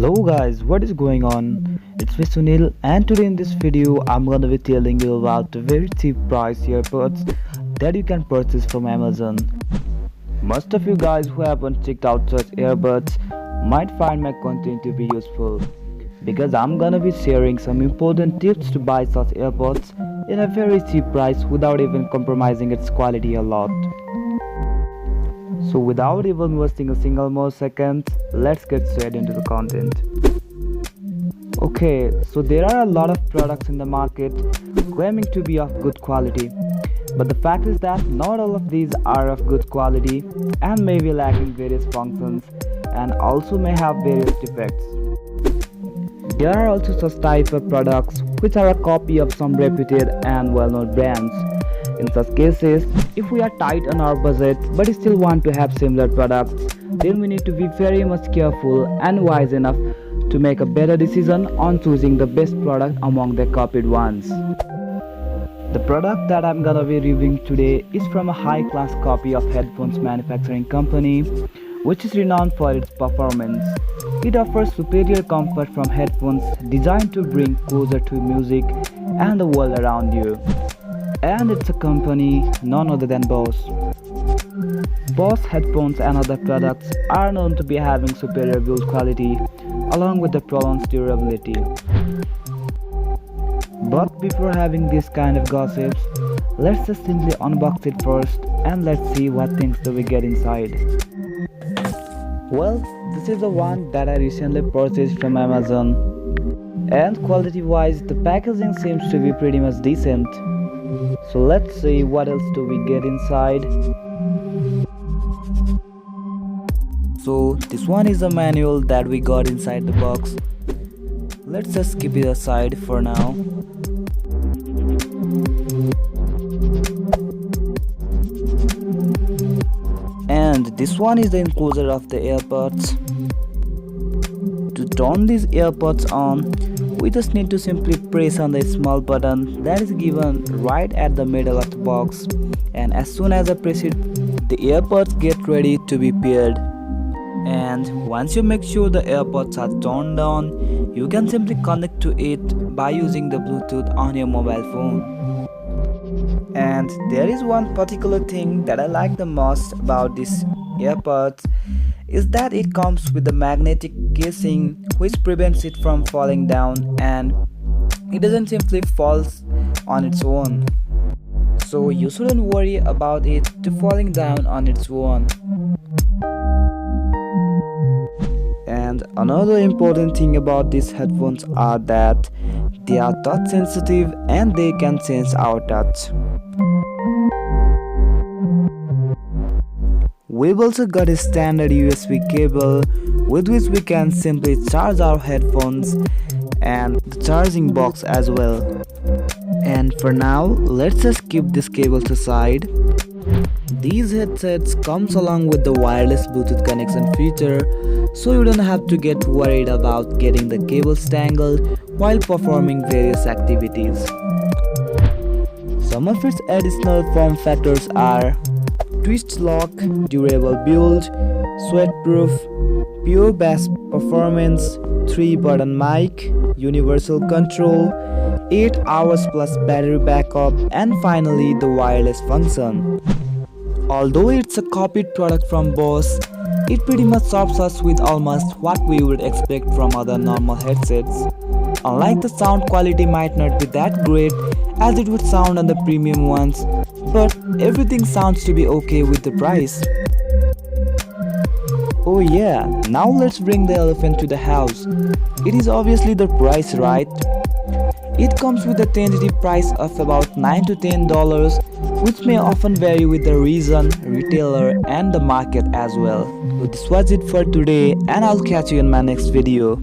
Hello guys, what is going on? It's me Sunil, and today in this video I'm gonna be telling you about the very cheap price earbuds that you can purchase from Amazon. Most of you guys who haven't checked out such earbuds might find my content to be useful, because I'm gonna be sharing some important tips to buy such earbuds in a very cheap price without even compromising its quality a lot. So without even wasting a single more second, let's get straight into the content. Okay, so there are a lot of products in the market claiming to be of good quality, but the fact is that not all of these are of good quality and may be lacking various functions and also may have various defects. There are also such type of products which are a copy of some reputed and well-known brands. In such cases, if we are tight on our budget but still want to have similar products, then we need to be very much careful and wise enough to make a better decision on choosing the best product among the copied ones. The product that I'm gonna be reviewing today is from a high-class copy of headphones manufacturing company, which is renowned for its performance. It offers superior comfort from headphones designed to bring closer to music and the world around you. And it's a company none other than Bose. Bose headphones and other products are known to be having superior build quality along with the prolonged durability. But before having this kind of gossips, let's just simply unbox it first and let's see what things do we get inside. Well, this is the one that I recently purchased from Amazon, and quality wise the packaging seems to be pretty much decent. So let's see what else do we get inside. So this one is the manual that we got inside the box. Let's just keep it aside for now. And this one is the enclosure of the earbuds. To turn these earbuds on, we just need to simply press on the small button that is given right at the middle of the box, and as soon as I press it, the earbuds get ready to be paired. And once you make sure the earbuds are turned on, you can simply connect to it by using the Bluetooth on your mobile phone. And there is one particular thing that I like the most about this earbuds is that it comes with a magnetic casing which prevents it from falling down, and it doesn't simply fall on its own. So you shouldn't worry about it falling down on its own. And another important thing about these headphones are that they are touch sensitive and they can sense our touch. We've also got a standard USB cable with which we can simply charge our headphones, and the charging box as well. And for now, let's just keep this cable aside. These headsets comes along with the wireless Bluetooth connection feature, so you don't have to get worried about getting the cables tangled while performing various activities. Some of its additional form factors are twist lock, durable build, sweat-proof, pure bass performance, 3-button mic, universal control, 8 hours plus battery backup, and finally the wireless function. Although it's a copied product from Bose, it pretty much serves us with almost what we would expect from other normal headsets. Unlike the sound quality might not be that great as it would sound on the premium ones, but everything sounds to be okay with the price. Oh yeah, now let's bring the elephant to the house. It is obviously the price, right? It comes with a tentative price of about $9 to $10, which may often vary with the region, retailer, and the market as well. So this was it for today, and I'll catch you in my next video.